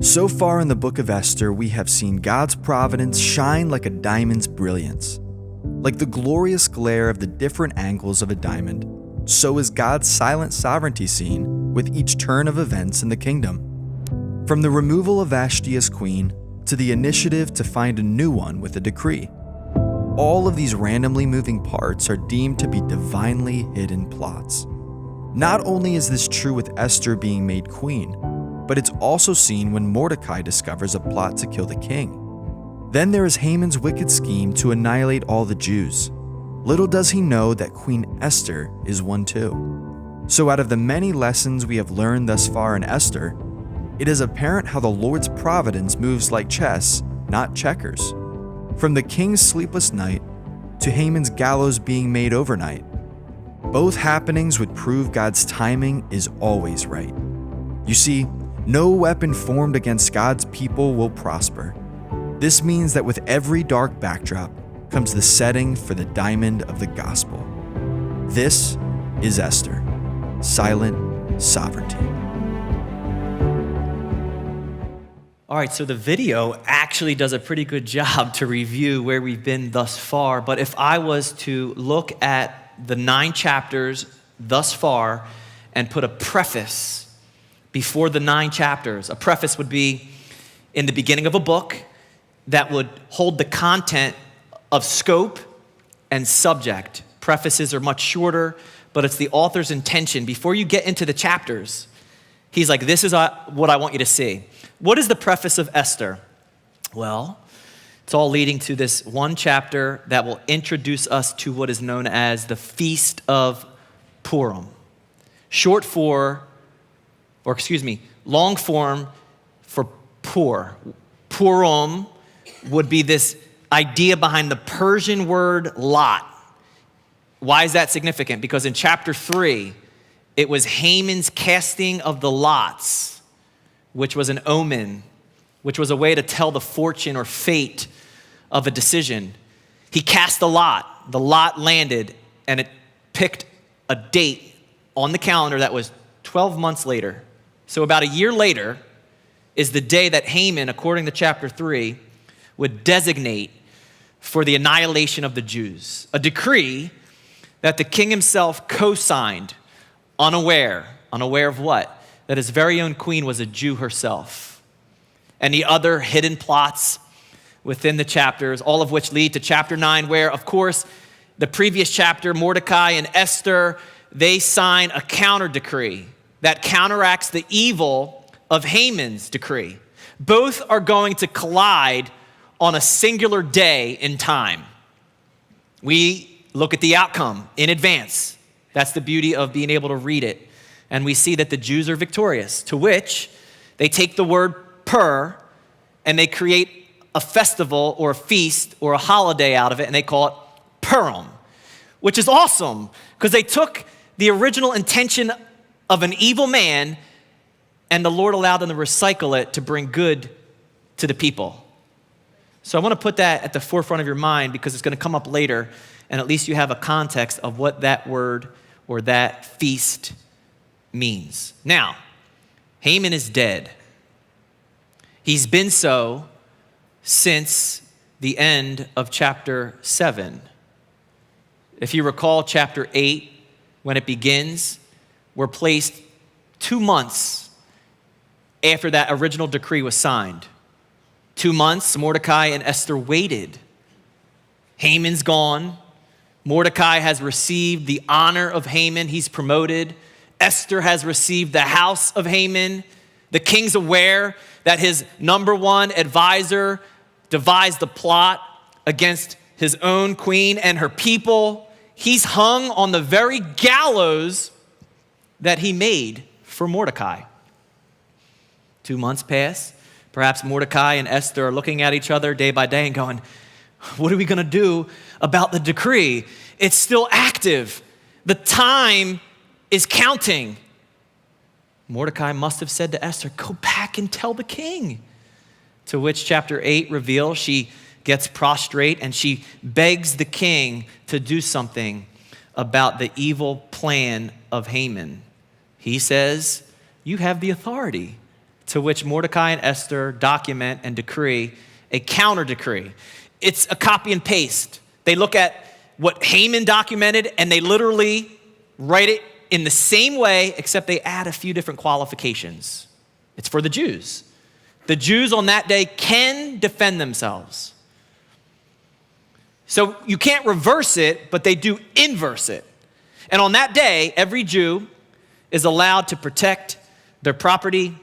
So far in the book of Esther, we have seen God's providence shine like a diamond's brilliance. Like the glorious glare of the different angles of a diamond, so is God's silent sovereignty seen with each turn of events in the kingdom. From the removal of Vashti as queen to the initiative to find a new one with a decree, all of these randomly moving parts are deemed to be divinely hidden plots. Not only is this true with Esther being made queen, but it's also seen when Mordecai discovers a plot to kill the king. Then there is Haman's wicked scheme to annihilate all the Jews. Little does he know that Queen Esther is one too. So out of the many lessons we have learned thus far in Esther, it is apparent how the Lord's providence moves like chess, not checkers. From the king's sleepless night to Haman's gallows being made overnight, both happenings would prove God's timing is always right. You see, no weapon formed against God's people will prosper. This means that with every dark backdrop comes the setting for the diamond of the gospel. This is Esther, silent sovereignty. All right, so the video actually does a pretty good job to review where we've been thus far. But if I was to look at the 9 chapters thus far and put a preface before the 9 chapters, a preface would be in the beginning of a book that would hold the content of scope and subject. Prefaces are much shorter, but it's the author's intention. Before you get into the chapters, he's like, this is what I want you to see. What is the preface of Esther? Well, it's all leading to this one chapter that will introduce us to what is known as the Feast of Purim. Long form for Pur. Purim would be this idea behind the Persian word lot. Why is that significant? Because in chapter 3, it was Haman's casting of the lots, which was an omen, which was a way to tell the fortune or fate of a decision. He cast the lot landed, and it picked a date on the calendar that was 12 months later. So about a year later is the day that Haman, according to chapter 3, would designate for the annihilation of the Jews. A decree that the king himself co-signed, unaware of what? That his very own queen was a Jew herself. And the other hidden plots within the chapters, all of which lead to chapter 9, where, of course, the previous chapter, Mordecai and Esther, they sign a counter decree that counteracts the evil of Haman's decree. Both are going to collide on a singular day in time. We look at the outcome in advance. That's the beauty of being able to read it. And we see that the Jews are victorious, to which they take the word pur and they create a festival or a feast or a holiday out of it, and they call it Purim, which is awesome because they took the original intention of an evil man and the Lord allowed them to recycle it to bring good to the people. So I want to put that at the forefront of your mind because it's going to come up later, and at least you have a context of what that word or that feast means. Now, Haman is dead. He's been so since the end of chapter 7. If you recall chapter 8, when it begins, we're placed 2 months after that original decree was signed. 2 months, Mordecai and Esther waited. Haman's gone. Mordecai has received the honor of Haman. He's promoted. Esther has received the house of Haman. The king's aware that his number one advisor devised the plot against his own queen and her people. He's hung on the very gallows that he made for Mordecai. 2 months pass. Perhaps Mordecai and Esther are looking at each other day by day and going, what are we going to do about the decree? It's still active. The time is counting. Mordecai must have said to Esther, go back and tell the king. To which chapter 8 reveals she gets prostrate and she begs the king to do something about the evil plan of Haman. He says, you have the authority to which Mordecai and Esther document and decree a counter decree. It's a copy and paste. They look at what Haman documented and they literally write it in the same way, except they add a few different qualifications. It's for the Jews. The Jews on that day can defend themselves. So you can't reverse it, but they do inverse it. And on that day, every Jew is allowed to protect their property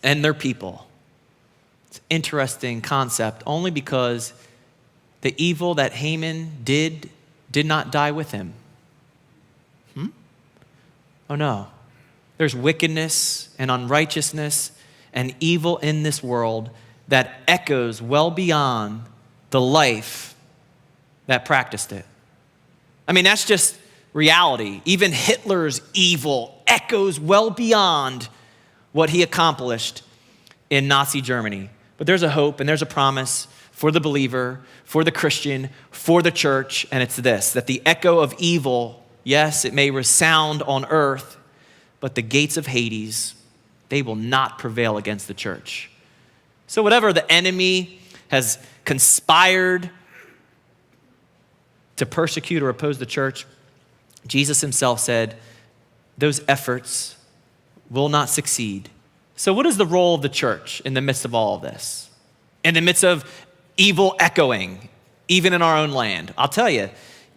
and their people. It's an interesting concept, only because the evil that Haman did not die with him. Oh no. There's wickedness and unrighteousness and evil in this world that echoes well beyond the life that practiced it. I mean, that's just reality. Even Hitler's evil echoes well beyond what he accomplished in Nazi Germany. But there's a hope and there's a promise for the believer, for the Christian, for the church, and it's this, that the echo of evil, yes, it may resound on earth, but the gates of Hades, they will not prevail against the church. So whatever the enemy has conspired to persecute or oppose the church, Jesus himself said, those efforts will not succeed. So what is the role of the church in the midst of all of this? In the midst of evil echoing, even in our own land? I'll tell you,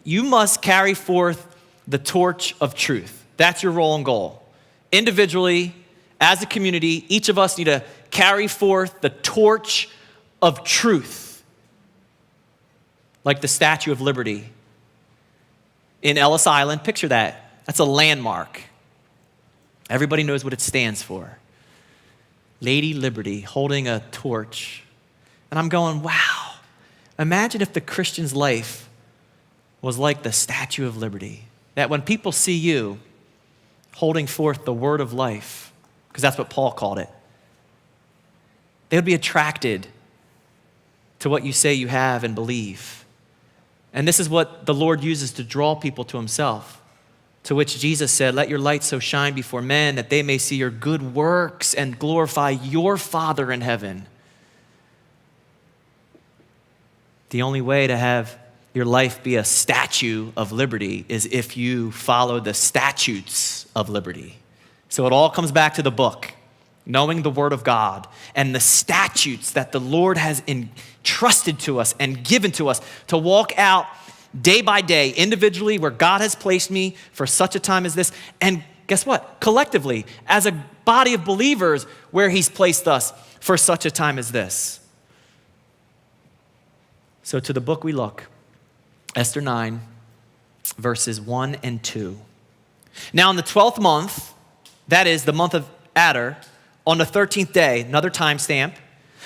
you must carry forth the torch of truth. That's your role and goal. Individually, as a community, each of us need to carry forth the torch of truth. Like the Statue of Liberty in Ellis Island. Picture that. That's a landmark. Everybody knows what it stands for. Lady Liberty holding a torch. And I'm going, wow, imagine if the Christian's life was like the Statue of Liberty. That when people see you holding forth the word of life, because that's what Paul called it, they would be attracted to what you say you have and believe. And this is what the Lord uses to draw people to himself, to which Jesus said, let your light so shine before men that they may see your good works and glorify your Father in heaven. The only way to have your life be a statue of liberty is if you follow the statutes of liberty. So it all comes back to the book, knowing the word of God and the statutes that the Lord has entrusted to us and given to us to walk out day by day, individually, where God has placed me for such a time as this. And guess what? Collectively, as a body of believers, where he's placed us for such a time as this. So to the book we look, Esther 9, verses 1 and 2. Now in the 12th month, that is the month of Adar, on the 13th day, another time stamp,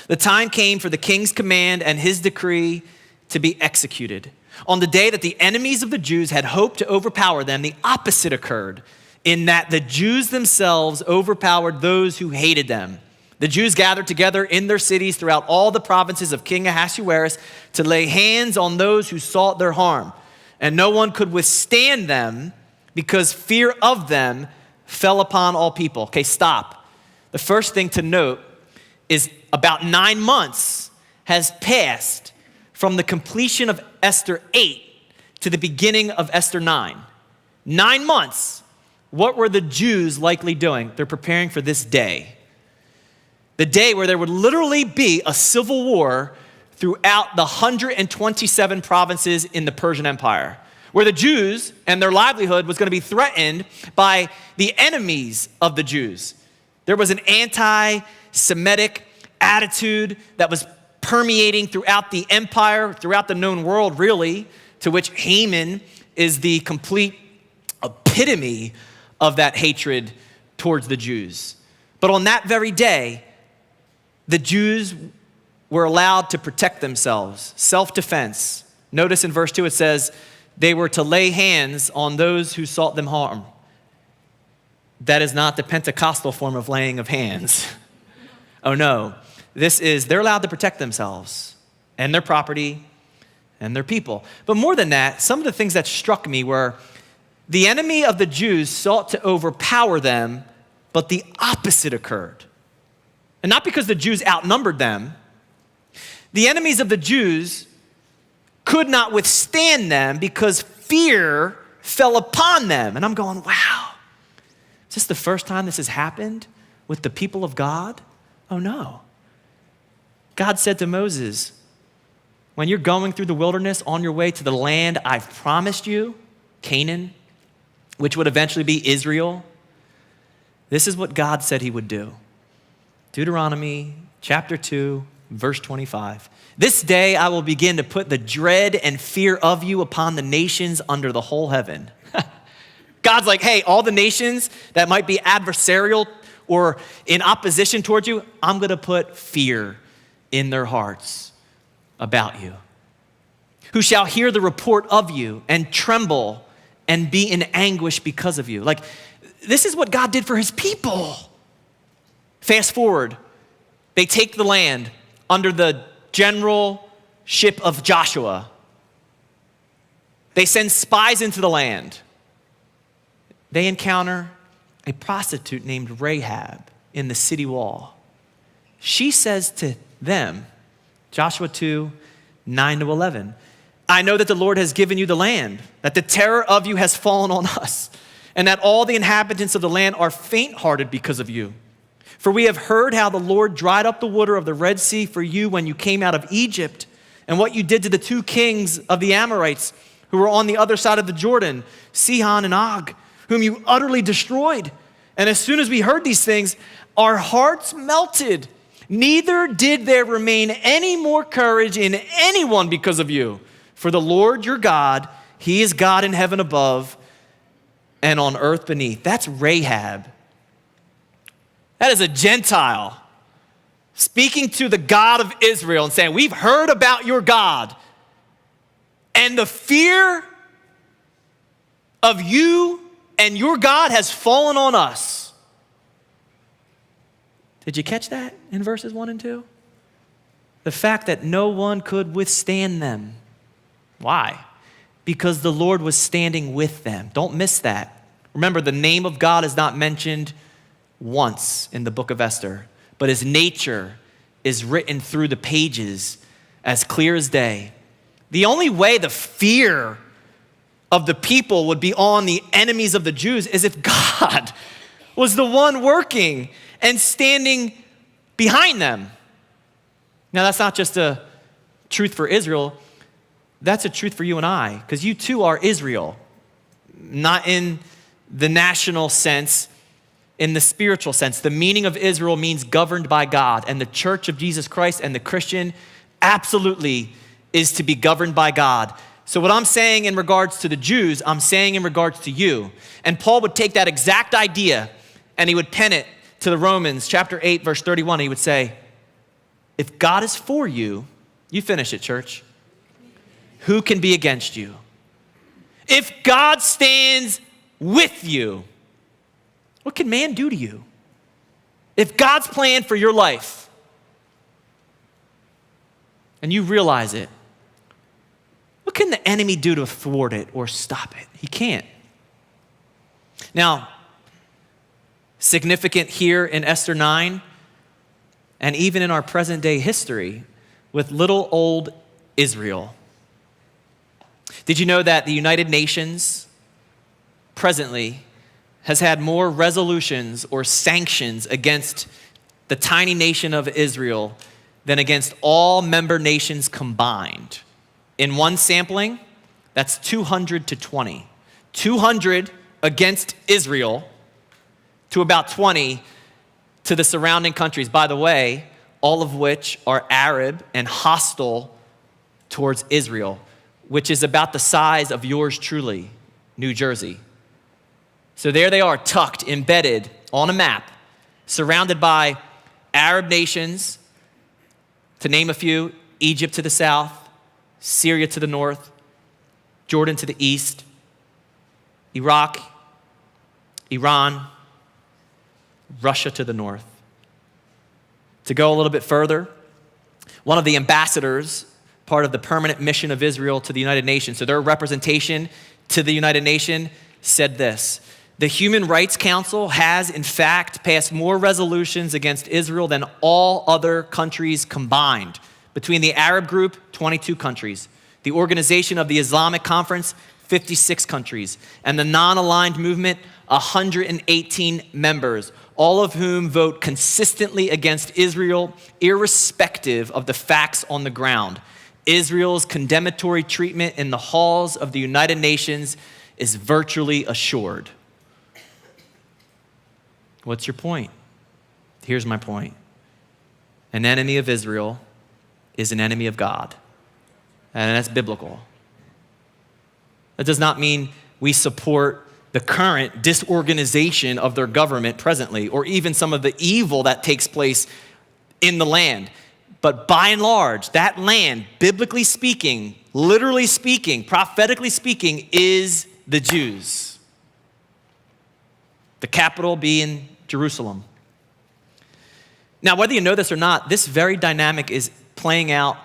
the time came for the king's command and his decree to be executed. On the day that the enemies of the Jews had hoped to overpower them, the opposite occurred, in that the Jews themselves overpowered those who hated them. The Jews gathered together in their cities throughout all the provinces of King Ahasuerus to lay hands on those who sought their harm. And no one could withstand them because fear of them fell upon all people. Okay, stop. The first thing to note is about 9 months has passed from the completion of Esther 8 to the beginning of Esther 9. 9 months. What were the Jews likely doing? They're preparing for this day. The day where there would literally be a civil war throughout the 127 provinces in the Persian Empire, where the Jews and their livelihood was going to be threatened by the enemies of the Jews. There was an anti-Semitic attitude that was permeating throughout the empire, throughout the known world, really, to which Haman is the complete epitome of that hatred towards the Jews. But on that very day, the Jews were allowed to protect themselves, self-defense. Notice in verse 2 it says, they were to lay hands on those who sought them harm. That is not the Pentecostal form of laying of hands. Oh no, they're allowed to protect themselves and their property and their people. But more than that, some of the things that struck me were the enemy of the Jews sought to overpower them, but the opposite occurred. And not because the Jews outnumbered them. The enemies of the Jews could not withstand them because fear fell upon them. And I'm going, wow, is this the first time this has happened with the people of God? Oh no. God said to Moses, when you're going through the wilderness on your way to the land I've promised you, Canaan, which would eventually be Israel, this is what God said he would do. Deuteronomy chapter 2, verse 25. This day I will begin to put the dread and fear of you upon the nations under the whole heaven. God's like, hey, all the nations that might be adversarial or in opposition towards you, I'm going to put fear in their hearts about you. Who shall hear the report of you and tremble and be in anguish because of you. Like, this is what God did for his people. Fast forward, they take the land under the generalship of Joshua. They send spies into the land. They encounter a prostitute named Rahab in the city wall. She says to them, Joshua 2, 9-11, I know that the Lord has given you the land, that the terror of you has fallen on us, and that all the inhabitants of the land are faint-hearted because of you. For we have heard how the Lord dried up the water of the Red Sea for you when you came out of Egypt, and what you did to the two kings of the Amorites who were on the other side of the Jordan, Sihon and Og, whom you utterly destroyed. And as soon as we heard these things, our hearts melted. Neither did there remain any more courage in anyone because of you. For the Lord your God, he is God in heaven above and on earth beneath. That's Rahab. That is a Gentile speaking to the God of Israel and saying, we've heard about your God. And the fear of you and your God has fallen on us. Did you catch that in verses 1 and 2? The fact that no one could withstand them. Why? Because the Lord was standing with them. Don't miss that. Remember, the name of God is not mentioned once in the book of Esther, but his nature is written through the pages as clear as day. The only way the fear of the people would be on the enemies of the Jews is if God was the one working and standing behind them. Now, that's not just a truth for Israel. That's a truth for you and I, because you too are Israel, not in the national sense, in the spiritual sense. The meaning of Israel means governed by God, and the church of Jesus Christ and the Christian absolutely is to be governed by God. So what I'm saying in regards to the Jews, I'm saying in regards to you. And Paul would take that exact idea and he would pen it to the Romans chapter 8, verse 31. He would say, if God is for you, you finish it, church. Who can be against you? If God stands with you, what can man do to you? If God's plan for your life, and you realize it, what can the enemy do to thwart it or stop it? He can't. Now, significant here in Esther 9, and even in our present day history with little old Israel. Did you know that the United Nations presently has had more resolutions or sanctions against the tiny nation of Israel than against all member nations combined? In one sampling, that's 200 to 20. 200 against Israel to about 20 to the surrounding countries. By the way, all of which are Arab and hostile towards Israel, which is about the size of yours truly, New Jersey. So there they are, tucked, embedded on a map, surrounded by Arab nations, to name a few, Egypt to the south, Syria to the north, Jordan to the east, Iraq, Iran, Russia to the north. To go a little bit further, one of the ambassadors, part of the permanent mission of Israel to the United Nations, so their representation to the United Nations said this: The Human Rights Council has, in fact, passed more resolutions against Israel than all other countries combined. Between the Arab group, 22 countries. The Organization of the Islamic Conference, 56 countries. And the non-aligned movement, 118 members, all of whom vote consistently against Israel, irrespective of the facts on the ground. Israel's condemnatory treatment in the halls of the United Nations is virtually assured. What's your point? Here's my point. An enemy of Israel is an enemy of God. And that's biblical. That does not mean we support the current disorganization of their government presently, or even some of the evil that takes place in the land. But by and large, that land, biblically speaking, literally speaking, prophetically speaking, is the Jews. The capital being Jerusalem. Now, whether you know this or not, this very dynamic is playing out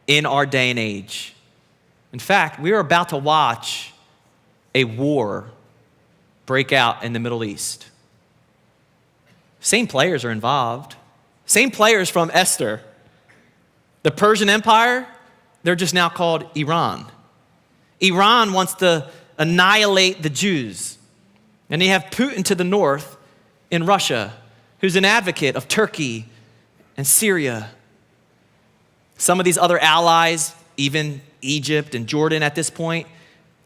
in our day and age. In fact, we are about to watch a war break out in the Middle East. Same players are involved. Same players from Esther. The Persian Empire, they're just now called Iran. Iran wants to annihilate the Jews. And they have Putin to the north in Russia, who's an advocate of Turkey and Syria. Some of these other allies, even Egypt and Jordan at this point,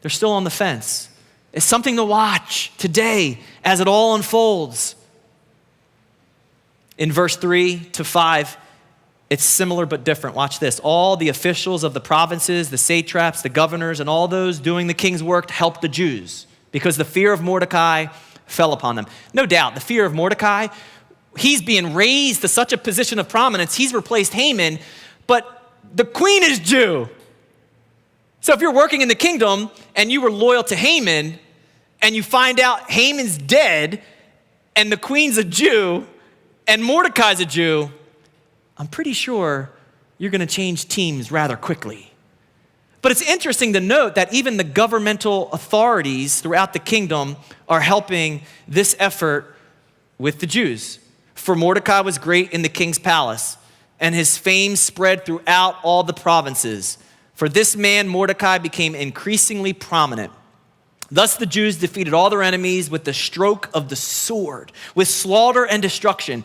they're still on the fence. It's something to watch today as it all unfolds. In verse 3-5, it's similar but different. Watch this. All the officials of the provinces, the satraps, the governors, and all those doing the king's work helped the Jews because the fear of Mordecai fell upon them. No doubt, the fear of Mordecai, he's being raised to such a position of prominence. He's replaced Haman, but the queen is Jew. So if you're working in the kingdom and you were loyal to Haman and you find out Haman's dead and the queen's a Jew and Mordecai's a Jew, I'm pretty sure you're going to change teams rather quickly. But it's interesting to note that even the governmental authorities throughout the kingdom are helping this effort with the Jews. For Mordecai was great in the king's palace, and his fame spread throughout all the provinces. For this man, Mordecai, became increasingly prominent. Thus the Jews defeated all their enemies with the stroke of the sword, with slaughter and destruction,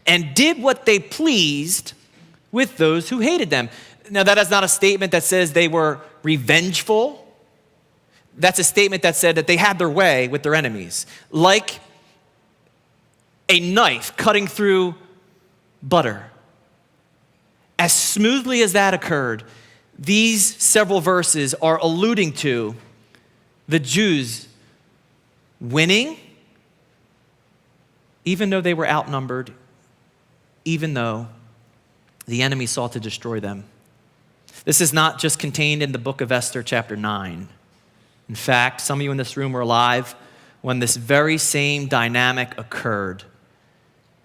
and did what they pleased with those who hated them. Now, that is not a statement that says they were revengeful. That's a statement that said that they had their way with their enemies. Like a knife cutting through butter. As smoothly as that occurred, these several verses are alluding to the Jews winning, even though they were outnumbered, even though the enemy sought to destroy them. This is not just contained in the book of Esther, chapter 9. In fact, some of you in this room were alive when this very same dynamic occurred.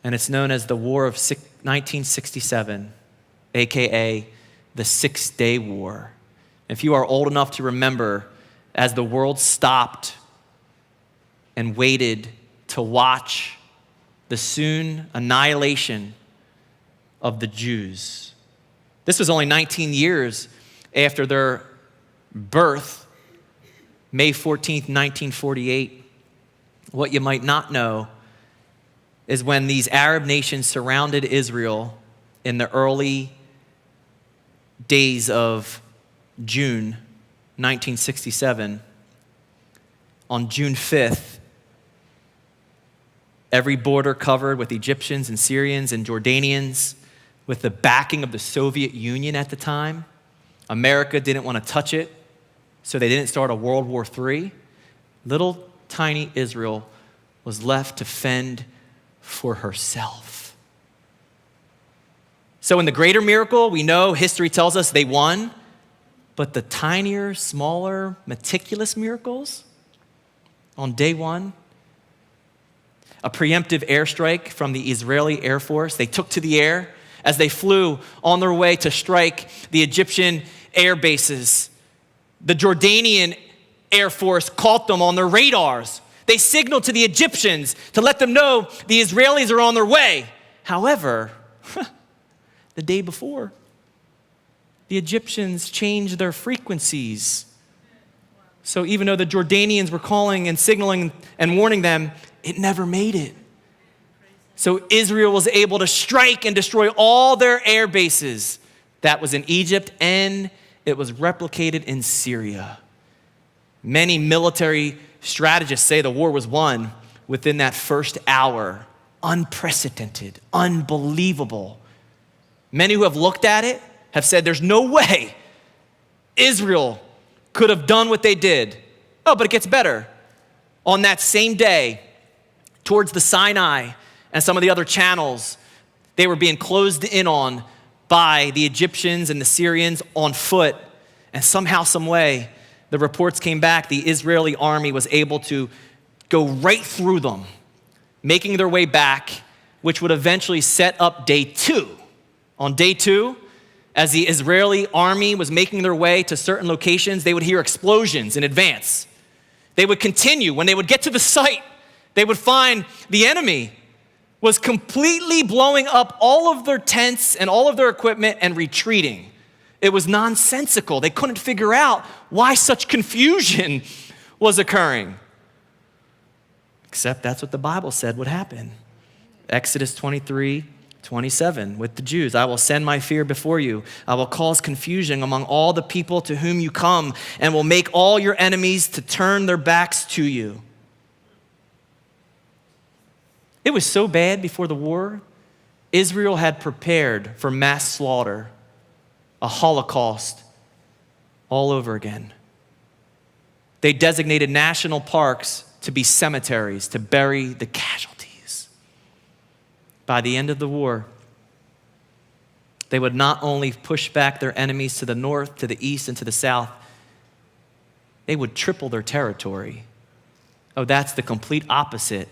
And it's known as the War of 1967, AKA the 6-Day War. If you are old enough to remember, as the world stopped and waited to watch the soon annihilation of the Jews. This was only 19 years after their birth, May 14th, 1948. What you might not know is when these Arab nations surrounded Israel in the early days of June 1967, on June 5th, every border covered with Egyptians and Syrians and Jordanians, with the backing of the Soviet Union at the time. America didn't want to touch it, so they didn't start a World War III. Little tiny Israel was left to fend for herself. So in the greater miracle, we know history tells us they won, but the tinier, smaller, meticulous miracles on day one, a preemptive airstrike from the Israeli Air Force. They took to the air as they flew on their way to strike the Egyptian air bases. The Jordanian Air Force caught them on their radars. They signaled to the Egyptians to let them know the Israelis are on their way. However, the day before, the Egyptians changed their frequencies. So even though the Jordanians were calling and signaling and warning them, it never made it. So Israel was able to strike and destroy all their air bases. That was in Egypt, and it was replicated in Syria. Many military strategists say the war was won within that first hour. Unprecedented, unbelievable. Many who have looked at it have said there's no way Israel could have done what they did. Oh, but it gets better. On that same day, towards the Sinai and some of the other channels, they were being closed in on by the Egyptians and the Syrians on foot. And somehow, some way, the reports came back, the Israeli army was able to go right through them, making their way back, which would eventually set up day 2. On day 2, as the Israeli army was making their way to certain locations, they would hear explosions in advance. They would continue. When they would get to the site, they would find the enemy was completely blowing up all of their tents and all of their equipment and retreating. It was nonsensical. They couldn't figure out why such confusion was occurring. Except that's what the Bible said would happen. Exodus 23:27 with the Jews. I will send my fear before you. I will cause confusion among all the people to whom you come and will make all your enemies to turn their backs to you. It was so bad before the war, Israel had prepared for mass slaughter, a Holocaust all over again. They designated national parks to be cemeteries, to bury the casualties. By the end of the war, they would not only push back their enemies to the north, to the east, and to the south, they would triple their territory. Oh, that's the complete opposite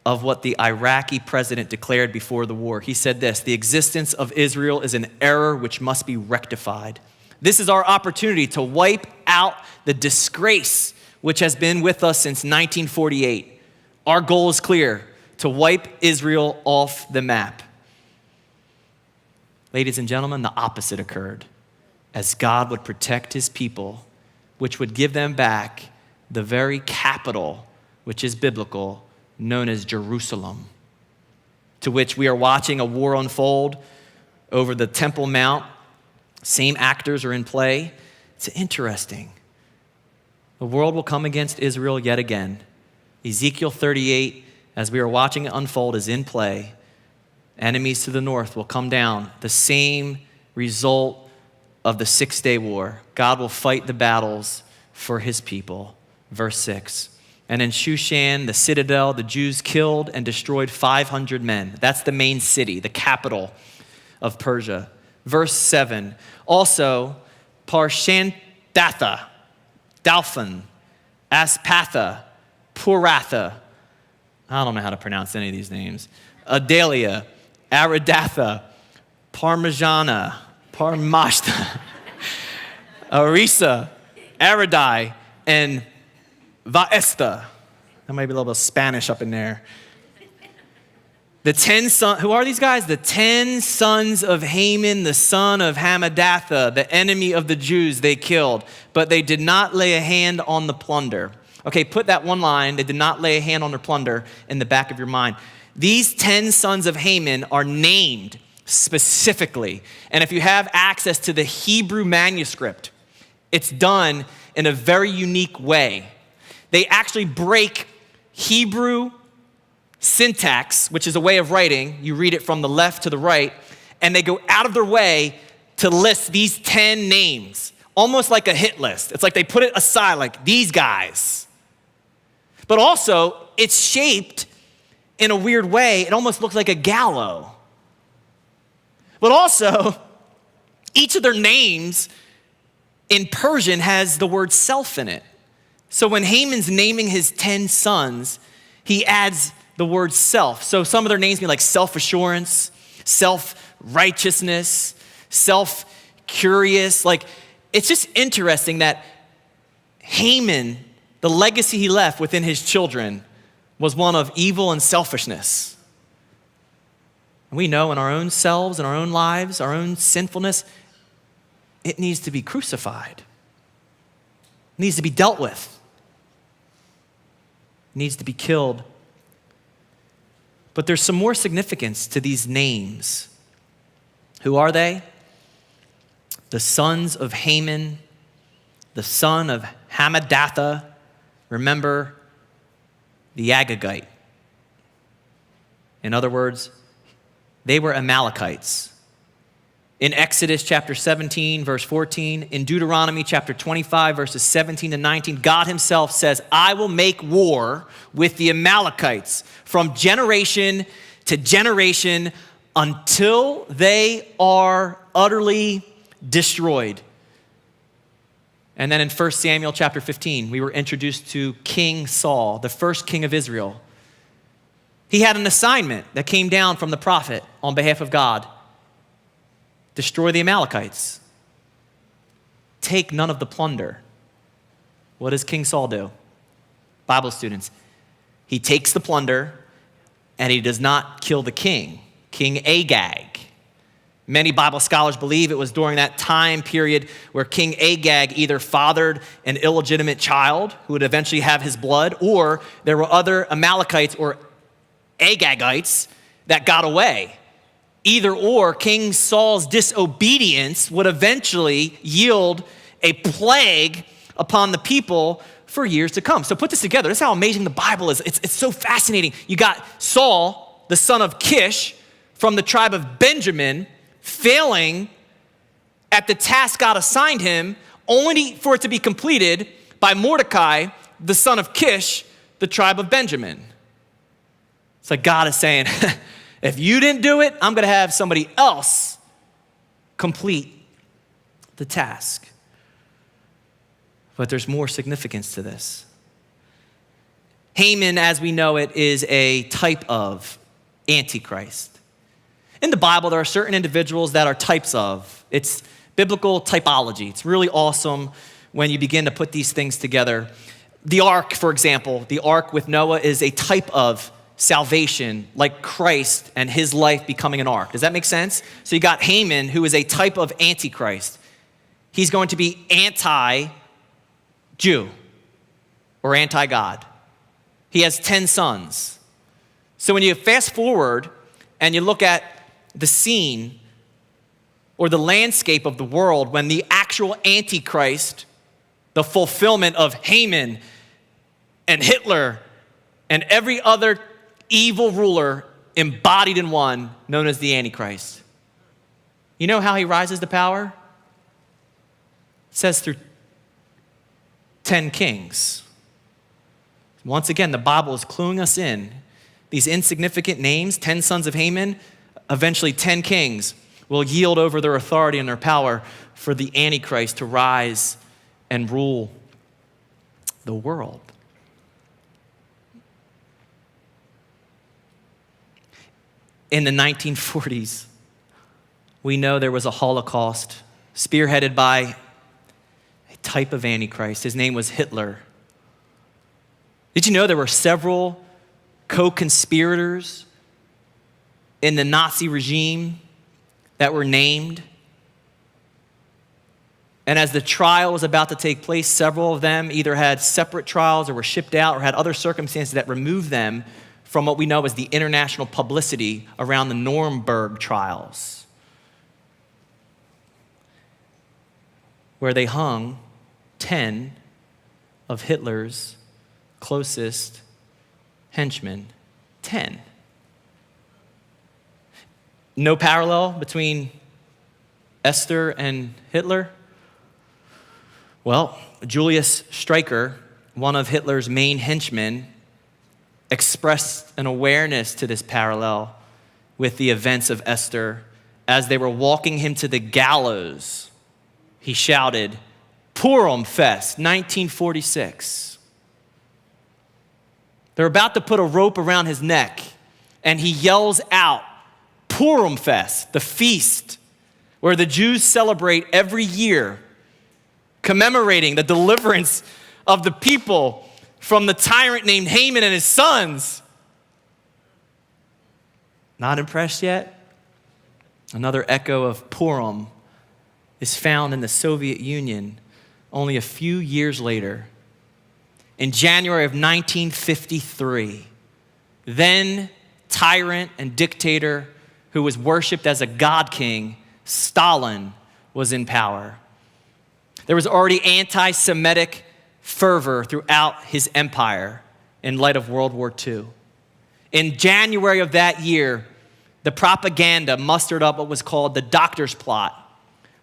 of what the Iraqi president declared before the war. He said this: the existence of Israel is an error which must be rectified. This is our opportunity to wipe out the disgrace which has been with us since 1948. Our goal is clear: to wipe Israel off the map. Ladies and gentlemen, the opposite occurred, as God would protect his people, which would give them back the very capital, which is biblical, known as Jerusalem, to which we are watching a war unfold over the Temple Mount. Same actors are in play. It's interesting. The world will come against Israel yet again. Ezekiel 38, as we are watching it unfold, is in play. Enemies to the north will come down. The same result of the 6-day war. God will fight the battles for his people. Verse 6. And in Shushan, the citadel, the Jews killed and destroyed 500 men. That's the main city, the capital of Persia. Verse 7. Also, Parshandatha, Dalphon, Aspatha, Puratha. I don't know how to pronounce any of these names. Adalia, Aridatha, Parmashta, Arisa, Aradai, and Vaesta. That might be a little bit of Spanish up in there. The 10 sons, who are these guys? The 10 sons of Haman, the son of Hammedatha, the enemy of the Jews they killed, but they did not lay a hand on the plunder. Okay, put that one line, they did not lay a hand on their plunder, in the back of your mind. These 10 sons of Haman are named specifically. And if you have access to the Hebrew manuscript, it's done in a very unique way. They actually break Hebrew syntax, which is a way of writing. You read it from the left to the right, and they go out of their way to list these 10 names, almost like a hit list. It's like they put it aside, like these guys. But also, it's shaped in a weird way. It almost looks like a gallows. But also, each of their names in Persian has the word self in it. So when Haman's naming his 10 sons, he adds the word self. So some of their names mean like self-assurance, self-righteousness, self-curious. Like, it's just interesting that Haman, the legacy he left within his children was one of evil and selfishness. And we know in our own selves, in our own lives, our own sinfulness, it needs to be crucified. It needs to be dealt with. It needs to be killed. But there's some more significance to these names. Who are they? The sons of Haman, the son of Hammedatha. Remember, the Agagite. In other words, they were Amalekites. In Exodus chapter 17, verse 14, in Deuteronomy chapter 25, verses 17 to 19, God himself says, I will make war with the Amalekites from generation to generation until they are utterly destroyed. And then in 1 Samuel chapter 15, we were introduced to King Saul, the first king of Israel. He had an assignment that came down from the prophet on behalf of God. Destroy the Amalekites. Take none of the plunder. What does King Saul do? Bible students, he takes the plunder and he does not kill the king, King Agag. Many Bible scholars believe it was during that time period where King Agag either fathered an illegitimate child who would eventually have his blood, or there were other Amalekites or Agagites that got away. Either or, King Saul's disobedience would eventually yield a plague upon the people for years to come. So put this together. This is how amazing the Bible is. It's so fascinating. You got Saul, the son of Kish, from the tribe of Benjamin, failing at the task God assigned him, only for it to be completed by Mordecai, the son of Kish, the tribe of Benjamin. It's like God is saying, if you didn't do it, I'm going to have somebody else complete the task. But there's more significance to this. Haman, as we know it, is a type of Antichrist. In the Bible, there are certain individuals that are types of. It's biblical typology. It's really awesome when you begin to put these things together. The ark, for example, the ark with Noah is a type of salvation, like Christ and his life becoming an ark. Does that make sense? So you got Haman, who is a type of Antichrist. He's going to be anti-Jew or anti-God. He has 10 sons. So when you fast forward and you look at the scene or the landscape of the world when the actual Antichrist, the fulfillment of Haman and Hitler and every other evil ruler embodied in one, known as the Antichrist. You know how he rises to power? It says through 10 kings. Once again, the Bible is cluing us in. These insignificant names, 10 sons of Haman, eventually 10 kings will yield over their authority and their power for the Antichrist to rise and rule the world. In the 1940s, we know there was a Holocaust spearheaded by a type of Antichrist. His name was Hitler. Did you know there were several co-conspirators in the Nazi regime that were named? And as the trial was about to take place, several of them either had separate trials or were shipped out or had other circumstances that removed them from what we know as the international publicity around the Nuremberg trials, where they hung 10 of Hitler's closest henchmen. 10. No parallel between Esther and Hitler? Well, Julius Streicher, one of Hitler's main henchmen, expressed an awareness to this parallel with the events of Esther. As they were walking him to the gallows, he shouted, Purim Fest, 1946. They're about to put a rope around his neck, and he yells out, Purim Fest, the feast where the Jews celebrate every year, commemorating the deliverance of the people from the tyrant named Haman and his sons. Not impressed yet? Another echo of Purim is found in the Soviet Union only a few years later. In January of 1953, then tyrant and dictator who was worshipped as a god king, Stalin, was in power. There was already anti-Semitic fervor throughout his empire in light of World War II. In January of that year, the propaganda mustered up what was called the Doctor's Plot,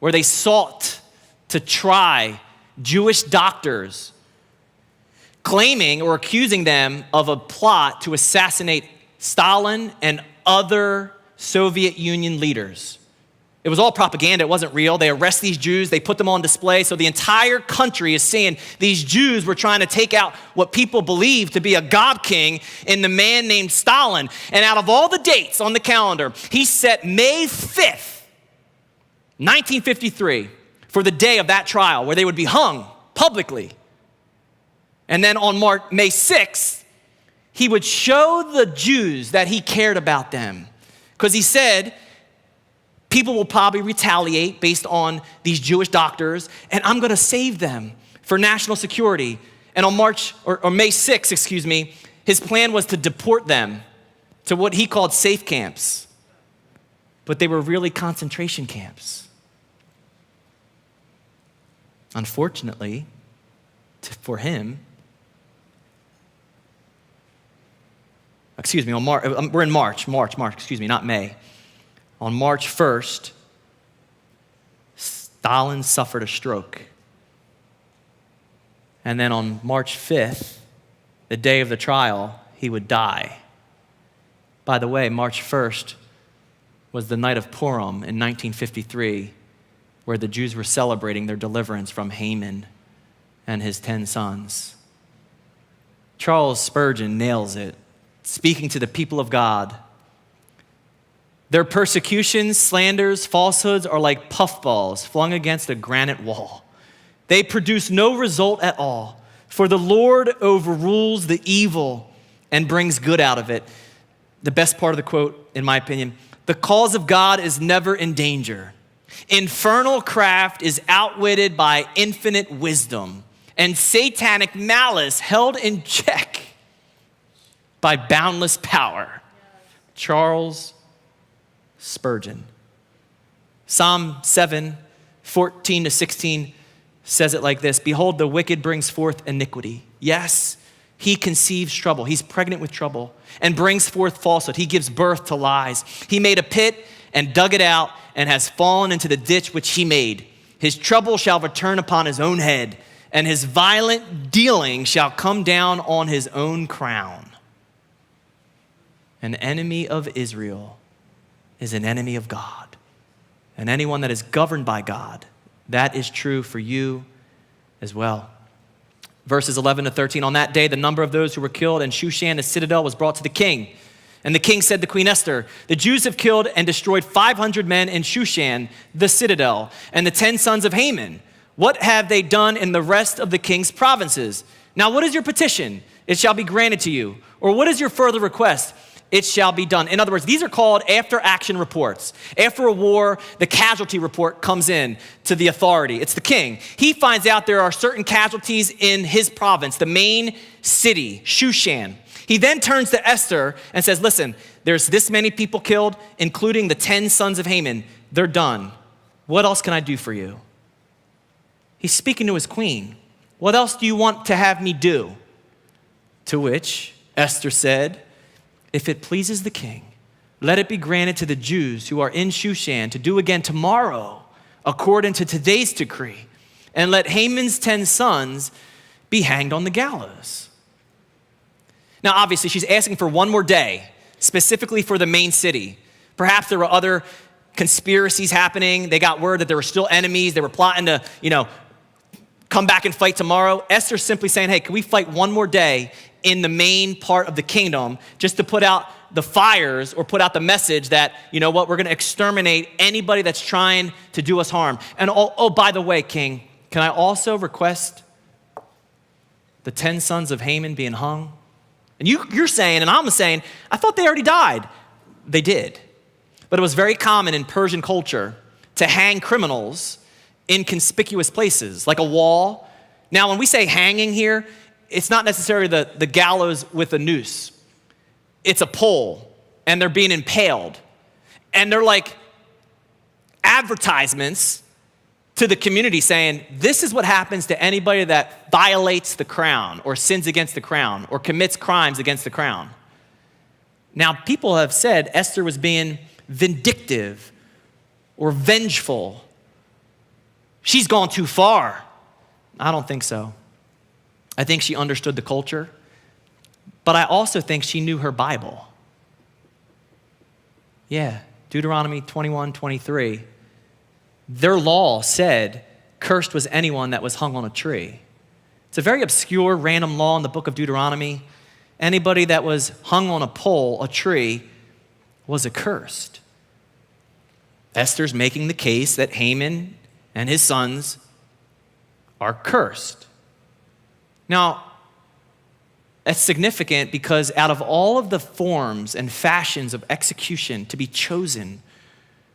where they sought to try Jewish doctors, claiming or accusing them of a plot to assassinate Stalin and other Soviet Union leaders. It was all propaganda. It wasn't real. They arrest these Jews. They put them on display. So the entire country is saying these Jews were trying to take out what people believed to be a god king in the man named Stalin. And out of all the dates on the calendar, he set May 5th, 1953, for the day of that trial where they would be hung publicly. And then on May 6th, he would show the Jews that he cared about them. Because he said, people will probably retaliate based on these Jewish doctors, and I'm gonna save them for national security. And on May 6th, his plan was to deport them to what he called safe camps. But they were really concentration camps. Unfortunately, for him, we're in March, not May. On March 1st, Stalin suffered a stroke. And then on March 5th, the day of the trial, he would die. By the way, March 1st was the night of Purim in 1953, where the Jews were celebrating their deliverance from Haman and his 10 sons. Charles Spurgeon nails it, speaking to the people of God. Their persecutions, slanders, falsehoods are like puffballs flung against a granite wall. They produce no result at all, for the Lord overrules the evil and brings good out of it. The best part of the quote, in my opinion, the cause of God is never in danger. Infernal craft is outwitted by infinite wisdom, and satanic malice held in check by boundless power. Charles Spurgeon. Psalm 7, 14-16 says it like this: behold, the wicked brings forth iniquity. Yes, he conceives trouble. He's pregnant with trouble and brings forth falsehood. He gives birth to lies. He made a pit and dug it out and has fallen into the ditch which he made. His trouble shall return upon his own head, and his violent dealing shall come down on his own crown. An enemy of Israel is an enemy of God. And anyone that is governed by God, that is true for you as well. Verses 11-13, on that day, the number of those who were killed in Shushan, the citadel, was brought to the king. And the king said to Queen Esther, the Jews have killed and destroyed 500 men in Shushan, the citadel, and the 10 sons of Haman. What have they done in the rest of the king's provinces? Now, what is your petition? It shall be granted to you. Or what is your further request? It shall be done. In other words, these are called after-action reports. After a war, the casualty report comes in to the authority. It's the king. He finds out there are certain casualties in his province, the main city, Shushan. He then turns to Esther and says, listen, there's this many people killed, including the 10 sons of Haman. They're done. What else can I do for you? He's speaking to his queen. What else do you want to have me do? To which Esther said, if it pleases the king, let it be granted to the Jews who are in Shushan to do again tomorrow, according to today's decree, and let Haman's 10 sons be hanged on the gallows. Now, obviously, she's asking for one more day, specifically for the main city. Perhaps there were other conspiracies happening. They got word that there were still enemies. They were plotting to, come back and fight tomorrow. Esther's simply saying, hey, can we fight one more day in the main part of the kingdom just to put out the fires or put out the message that, we're going to exterminate anybody that's trying to do us harm. And by the way, king, can I also request The 10 sons of Haman being hung. And you're saying, and I'm saying, I thought they already died. They did. But it was very common in Persian culture to hang criminals in conspicuous places, like a wall. Now, when we say hanging here, it's not necessarily the gallows with a noose. It's a pole, and they're being impaled. And they're like advertisements to the community saying, this is what happens to anybody that violates the crown or sins against the crown or commits crimes against the crown. Now, people have said Esther was being vindictive or vengeful. She's gone too far. I don't think so. I think she understood the culture, but I also think she knew her Bible. Yeah, Deuteronomy 21:23. Their law said, cursed was anyone that was hung on a tree. It's a very obscure, random law in the book of Deuteronomy. Anybody that was hung on a pole, a tree, was accursed. Esther's making the case that Haman and his sons are cursed. Now, that's significant because out of all of the forms and fashions of execution to be chosen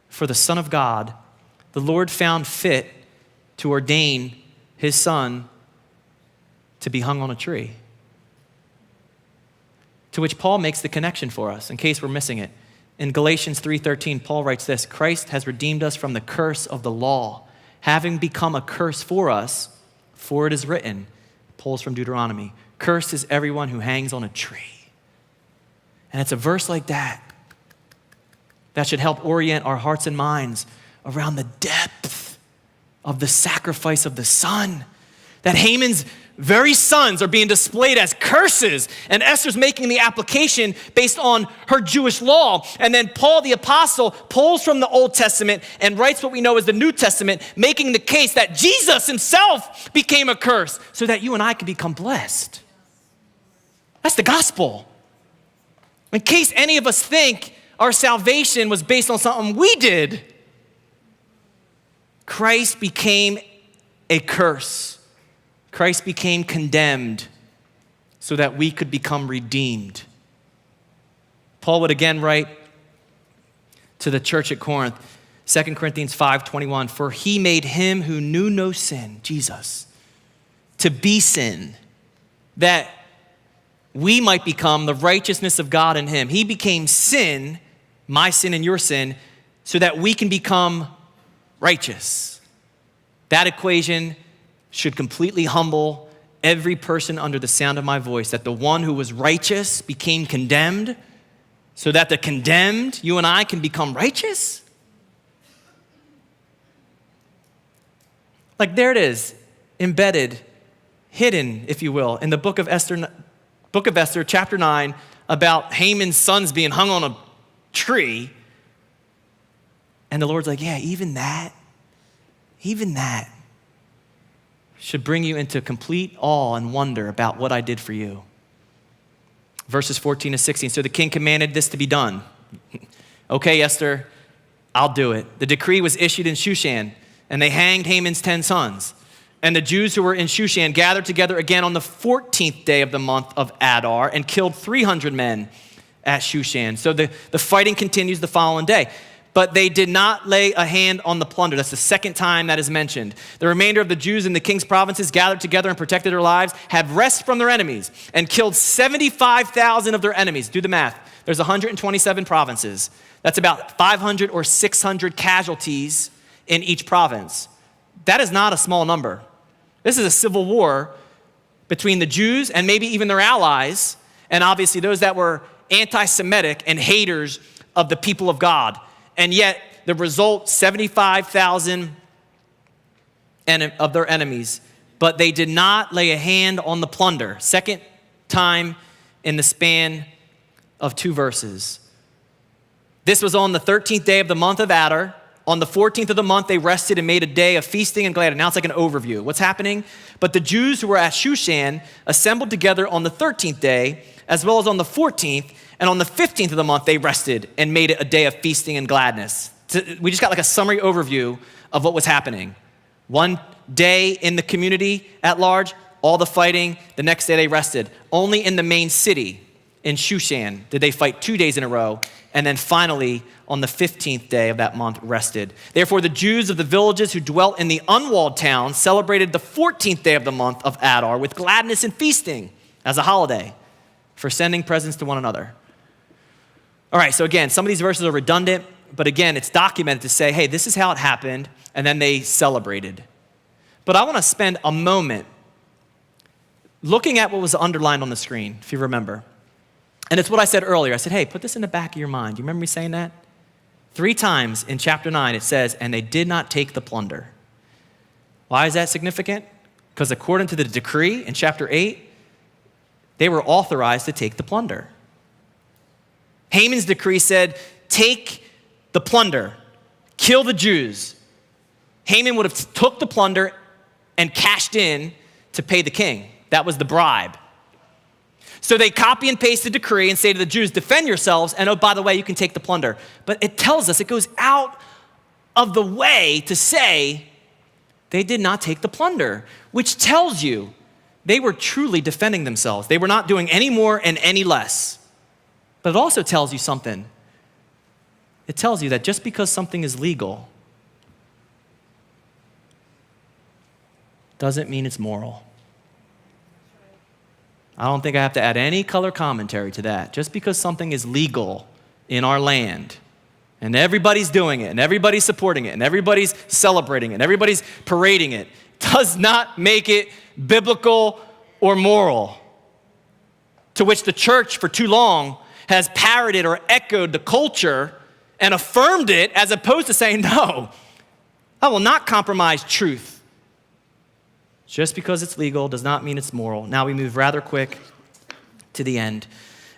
for the Son of God, the Lord found fit to ordain his son to be hung on a tree. To which Paul makes the connection for us, in case we're missing it. In Galatians 3:13, Paul writes this, Christ has redeemed us from the curse of the law, having become a curse for us, for it is written, pulls from Deuteronomy, cursed is everyone who hangs on a tree. And it's a verse like that that should help orient our hearts and minds around the depth of the sacrifice of the Son. That Haman's very sons are being displayed as curses, and Esther's making the application based on her Jewish law. And then Paul the apostle pulls from the Old Testament and writes what we know as the New Testament, making the case that Jesus himself became a curse so that you and I could become blessed. That's the gospel. In case any of us think our salvation was based on something we did, Christ became a curse. Christ became condemned so that we could become redeemed. Paul would again write to the church at Corinth, 2 Corinthians 5:21, for he made him who knew no sin, Jesus, to be sin, that we might become the righteousness of God in him. He became sin, my sin and your sin, so that we can become righteous. That equation should completely humble every person under the sound of my voice, that the one who was righteous became condemned so that the condemned, you and I, can become righteous. Like there it is, embedded, hidden, if you will, in the book of Esther, chapter 9, about Haman's sons being hung on a tree. And the Lord's like, yeah, even that should bring you into complete awe and wonder about what I did for you. Verses 14-16, so the king commanded this to be done. Okay, Esther, I'll do it. The decree was issued in Shushan, and they hanged Haman's 10 sons. And the Jews who were in Shushan gathered together again on the 14th day of the month of Adar and killed 300 men at Shushan. So the fighting continues the following day. But they did not lay a hand on the plunder. That's the second time that is mentioned. The remainder of the Jews in the king's provinces gathered together and protected their lives, had rest from their enemies, and killed 75,000 of their enemies. Do the math. There's 127 provinces. That's about 500 or 600 casualties in each province. That is not a small number. This is a civil war between the Jews and maybe even their allies, and obviously those that were anti-Semitic and haters of the people of God. And yet, the result, 75,000 of their enemies. But they did not lay a hand on the plunder. Second time in the span of 2 verses. This was on the 13th day of the month of Adar. On the 14th of the month, they rested and made a day of feasting and gladness. Now it's like an overview. What's happening? But the Jews who were at Shushan assembled together on the 13th day, as well as on the 14th, and on the 15th of the month, they rested and made it a day of feasting and gladness. We just got like a summary overview of what was happening. One day in the community at large, all the fighting. The next day they rested. Only in the main city, in Shushan, did they fight 2 days in a row. And then finally, on the 15th day of that month, rested. Therefore, the Jews of the villages who dwelt in the unwalled towns celebrated the 14th day of the month of Adar with gladness and feasting as a holiday for sending presents to one another. All right, so again, some of these verses are redundant, but again, it's documented to say, hey, this is how it happened, and then they celebrated. But I want to spend a moment looking at what was underlined on the screen, if you remember. And it's what I said earlier. I said, hey, put this in the back of your mind. Do you remember me saying that? 3 times in chapter 9, it says, and they did not take the plunder. Why is that significant? Because according to the decree in chapter 8, they were authorized to take the plunder. Haman's decree said, take the plunder, kill the Jews. Haman would have took the plunder and cashed in to pay the king. That was the bribe. So they copy and paste the decree and say to the Jews, defend yourselves, and oh, by the way, you can take the plunder. But it tells us, it goes out of the way to say they did not take the plunder, which tells you they were truly defending themselves. They were not doing any more and any less. But it also tells you something. It tells you that just because something is legal doesn't mean it's moral. I don't think I have to add any color commentary to that. Just because something is legal in our land, and everybody's doing it, and everybody's supporting it, and everybody's celebrating it, and everybody's parading it, does not make it biblical or moral. To which the church for too long has parroted or echoed the culture and affirmed it, as opposed to saying, no, I will not compromise truth. Just because it's legal does not mean it's moral. Now we move rather quick to the end.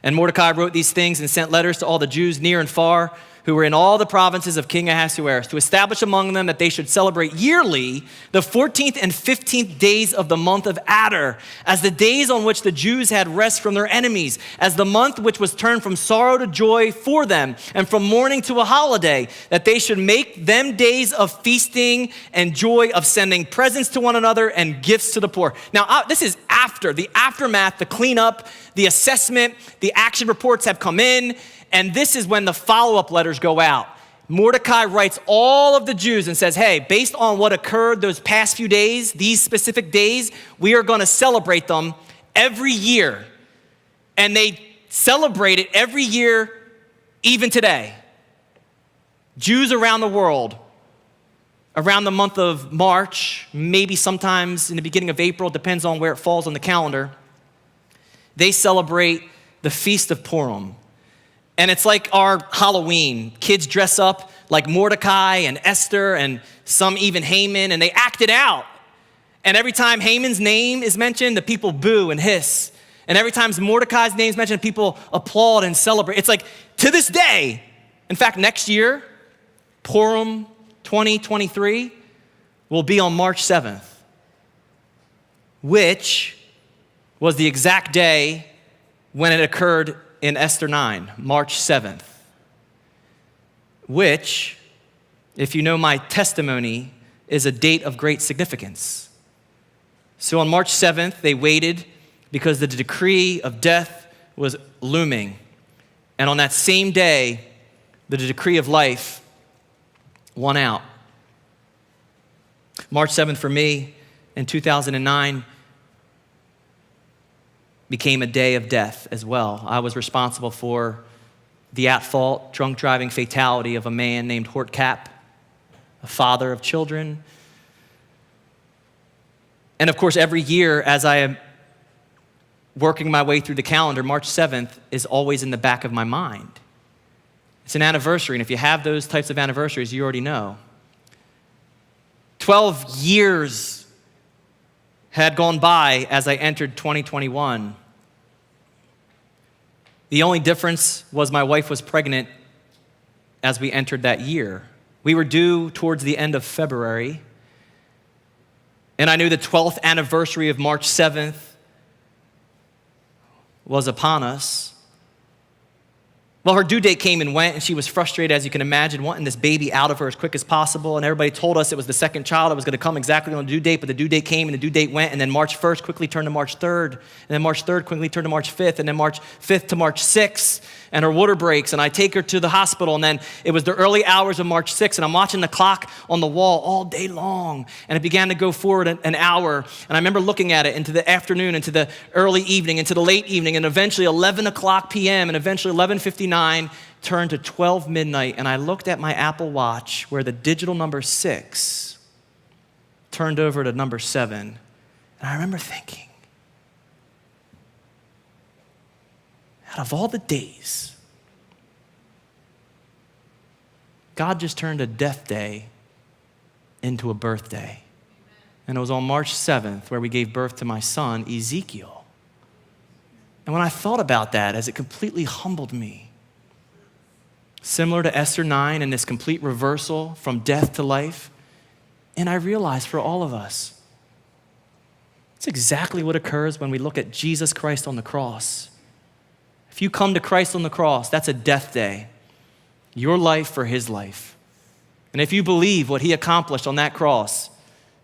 And Mordecai wrote these things and sent letters to all the Jews near and far who were in all the provinces of King Ahasuerus to establish among them that they should celebrate yearly the 14th and 15th days of the month of Adar as the days on which the Jews had rest from their enemies, as the month which was turned from sorrow to joy for them and from mourning to a holiday, that they should make them days of feasting and joy, of sending presents to one another and gifts to the poor. Now, this is after the aftermath, the cleanup, the assessment, the action reports have come in. And this is when the follow-up letters go out. Mordecai writes all of the Jews and says, hey, based on what occurred those past few days, these specific days, we are going to celebrate them every year. And they celebrate it every year, even today. Jews around the world, around the month of March, maybe sometimes in the beginning of April, depends on where it falls on the calendar, they celebrate the Feast of Purim. And it's like our Halloween. Kids dress up like Mordecai and Esther and some even Haman, and they act it out. And every time Haman's name is mentioned, the people boo and hiss. And every time Mordecai's name is mentioned, people applaud and celebrate. It's like, to this day, in fact, next year, Purim 2023 will be on March 7th, which was the exact day when it occurred in Esther 9, March 7th, which, if you know my testimony, is a date of great significance. So on March 7th, they waited because the decree of death was looming. And on that same day, the decree of life won out. March 7th for me in 2009 became a day of death as well. I was responsible for the at-fault drunk driving fatality of a man named Hort Kapp, a father of children. And of course, every year as I am working my way through the calendar, March 7th is always in the back of my mind. It's an anniversary, and if you have those types of anniversaries, you already know. 12 years had gone by as I entered 2021. The only difference was my wife was pregnant as we entered that year. We were due towards the end of February, and I knew the 12th anniversary of March 7th was upon us. Well, her due date came and went, and she was frustrated, as you can imagine, wanting this baby out of her as quick as possible. And everybody told us it was the second child that was going to come exactly on the due date, but the due date came and the due date went. And then March 1st quickly turned to March 3rd. And then March 3rd quickly turned to March 5th. And then March 5th to March 6th. And her water breaks, and I take her to the hospital. And then it was the early hours of March 6th, and I'm watching the clock on the wall all day long. And it began to go forward an hour. And I remember looking at it into the afternoon, into the early evening, into the late evening, and eventually 11 o'clock p.m., and eventually 11:59 turned to 12 midnight. And I looked at my Apple Watch where the digital number 6 turned over to number 7. And I remember thinking, out of all the days, God just turned a death day into a birthday. And it was on March 7th where we gave birth to my son, Ezekiel. And when I thought about that, as it completely humbled me, similar to Esther 9 and this complete reversal from death to life, and I realized for all of us, it's exactly what occurs when we look at Jesus Christ on the cross. If you come to Christ on the cross, that's a death day. Your life for his life. And if you believe what he accomplished on that cross,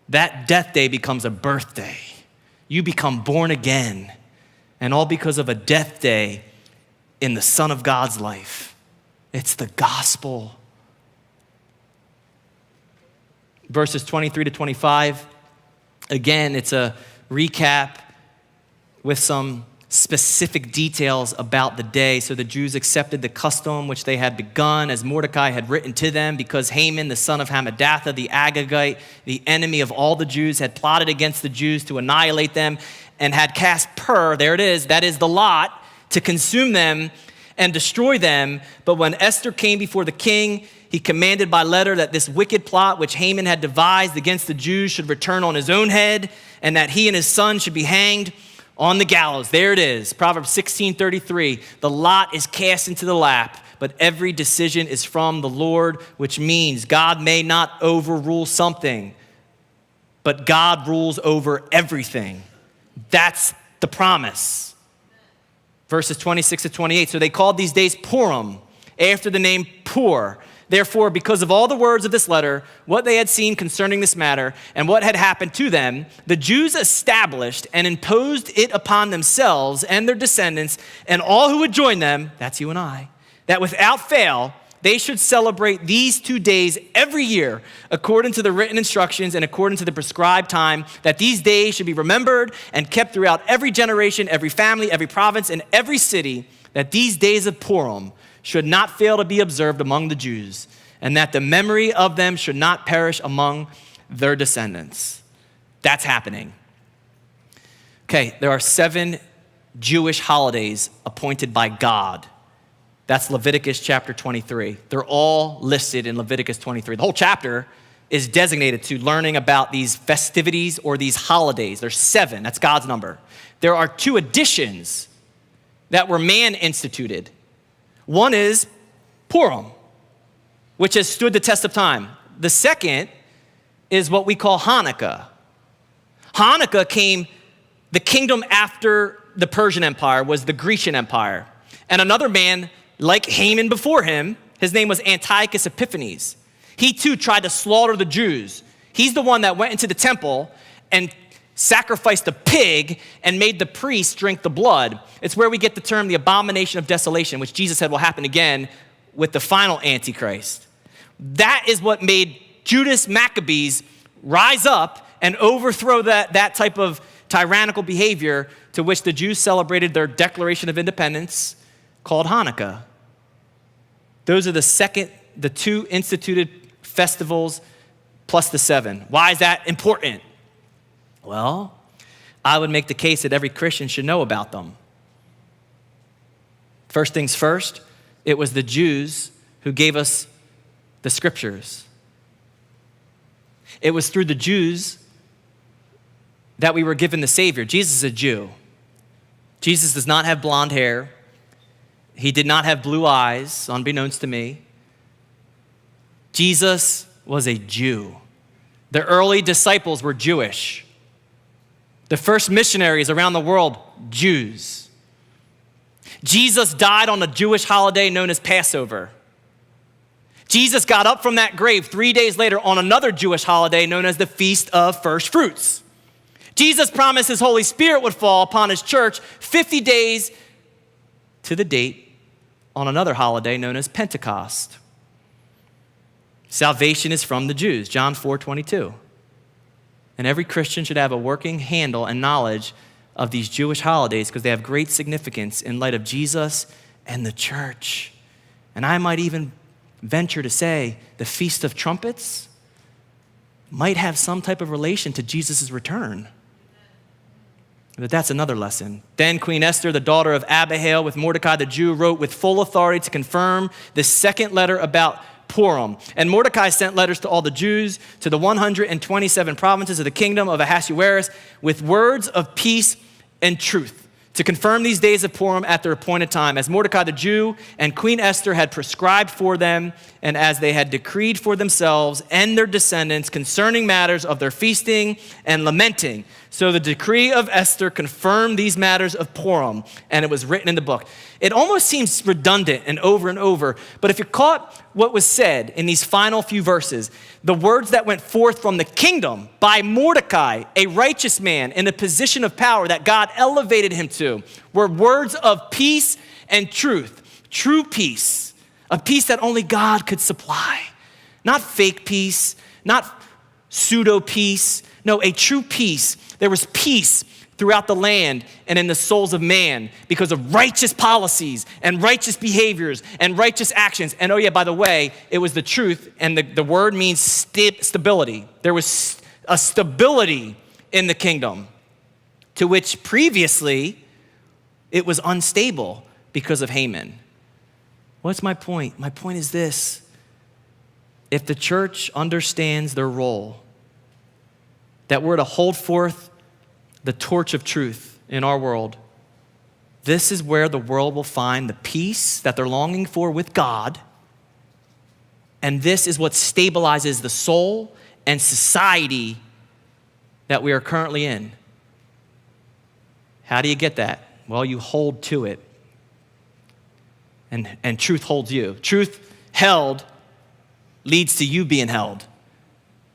that death day becomes a birthday. You become born again. And all because of a death day in the Son of God's life. It's the gospel. Verses 23 to 25. Again, it's a recap with some specific details about the day. So the Jews accepted the custom which they had begun, as Mordecai had written to them, because Haman, the son of Hammedatha, the Agagite, the enemy of all the Jews, had plotted against the Jews to annihilate them and had cast pur, there it is, that is the lot, to consume them and destroy them. But when Esther came before the king, he commanded by letter that this wicked plot which Haman had devised against the Jews should return on his own head, and that he and his son should be hanged on the gallows. There it is, Proverbs 16:33. The lot is cast into the lap, but every decision is from the Lord, which means God may not overrule something, but God rules over everything. That's the promise. Verses 26 to 28. So they called these days Purim, after the name Pur. Therefore, because of all the words of this letter, what they had seen concerning this matter, and what had happened to them, the Jews established and imposed it upon themselves and their descendants and all who would join them, that's you and I, that without fail, they should celebrate these 2 days every year according to the written instructions and according to the prescribed time, that these days should be remembered and kept throughout every generation, every family, every province, and every city, that these days of Purim should not fail to be observed among the Jews, and that the memory of them should not perish among their descendants. That's happening. Okay, there are 7 Jewish holidays appointed by God. That's Leviticus chapter 23. They're all listed in Leviticus 23. The whole chapter is designated to learning about these festivities or these holidays. There's 7, that's God's number. There are 2 additions that were man instituted. One is Purim, which has stood the test of time. The second is what we call Hanukkah. Hanukkah came, the kingdom after the Persian Empire was the Grecian Empire. And another man, like Haman before him, his name was Antiochus Epiphanes. He too tried to slaughter the Jews. He's the one that went into the temple and sacrificed a pig and made the priests drink the blood. It's where we get the term the abomination of desolation, which Jesus said will happen again with the final Antichrist. That is what made Judas Maccabees rise up and overthrow that type of tyrannical behavior to which the Jews celebrated their Declaration of Independence called Hanukkah. Those are the 2 instituted festivals plus the 7. Why is that important? Well, I would make the case that every Christian should know about them. First things first, it was the Jews who gave us the scriptures. It was through the Jews that we were given the Savior. Jesus is a Jew. Jesus does not have blonde hair. He did not have blue eyes, unbeknownst to me. Jesus was a Jew. The early disciples were Jewish. The first missionaries around the world, Jews. Jesus died on a Jewish holiday known as Passover. Jesus got up from that grave 3 days later on another Jewish holiday known as the Feast of First Fruits. Jesus promised his Holy Spirit would fall upon his church 50 days to the date on another holiday known as Pentecost. Salvation is from the Jews, John 4:22. And every Christian should have a working handle and knowledge of these Jewish holidays because they have great significance in light of Jesus and the church. And I might even venture to say the Feast of Trumpets might have some type of relation to Jesus' return. But that's another lesson. Then Queen Esther, the daughter of Abihail, with Mordecai the Jew, wrote with full authority to confirm the second letter about Purim. And Mordecai sent letters to all the Jews, to the 127 provinces of the kingdom of Ahasuerus, with words of peace and truth, to confirm these days of Purim at their appointed time, as Mordecai the Jew and Queen Esther had prescribed for them, and as they had decreed for themselves and their descendants concerning matters of their feasting and lamenting. So the decree of Esther confirmed these matters of Purim, and it was written in the book. It almost seems redundant and over, but if you caught what was said in these final few verses, the words that went forth from the kingdom by Mordecai, a righteous man in a position of power that God elevated him to, were words of peace and truth, true peace, a peace that only God could supply. Not fake peace, not pseudo peace, no, a true peace. There was peace throughout the land and in the souls of man because of righteous policies and righteous behaviors and righteous actions. And oh yeah, by the way, it was the truth, and the word means stability. There was a stability in the kingdom to which previously it was unstable because of Haman. What's my point? My point is this. If the church understands their role, that we're to hold forth the torch of truth in our world, this is where the world will find the peace that they're longing for with God. And this is what stabilizes the soul and society that we are currently in. How do you get that? Well, you hold to it. And truth holds you. Truth held leads to you being held.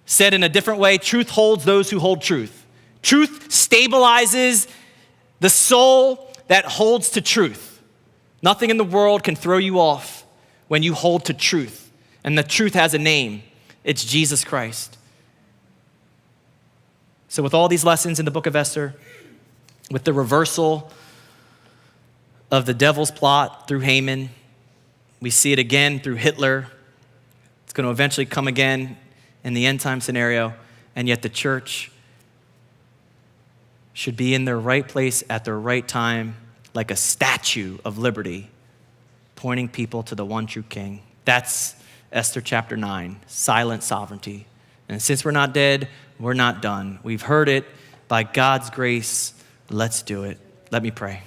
Said in a different way, truth holds those who hold truth. Truth stabilizes the soul that holds to truth. Nothing in the world can throw you off when you hold to truth. And the truth has a name. It's Jesus Christ. So with all these lessons in the book of Esther, with the reversal of the devil's plot through Haman, we see it again through Hitler. It's going to eventually come again in the end time scenario, and yet the church should be in their right place at their right time, like a statue of liberty, pointing people to the one true king. That's Esther chapter 9, silent sovereignty. And since we're not dead, we're not done. We've heard it. By God's grace, let's do it. Let me pray.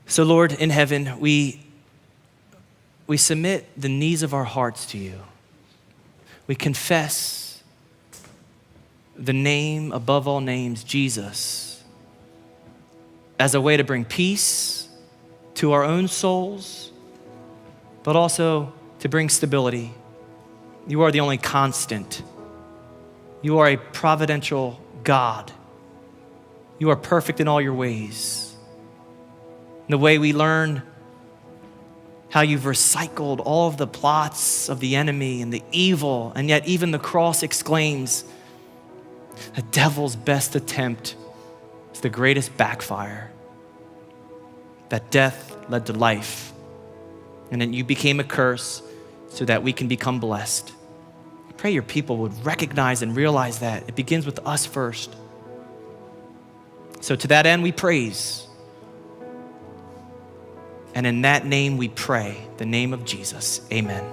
So Lord, in heaven, we submit the needs of our hearts to you. We confess the name above all names, Jesus, as a way to bring peace to our own souls, but also to bring stability. You are the only constant. You are a providential God. You are perfect in all your ways. The way we learn how you've recycled all of the plots of the enemy and the evil, and yet even the cross exclaims, the devil's best attempt is the greatest backfire. That death led to life, and then you became a curse so that we can become blessed. I pray your people would recognize and realize that. It begins with us first. So to that end, we praise. And in that name we pray, the name of Jesus. Amen.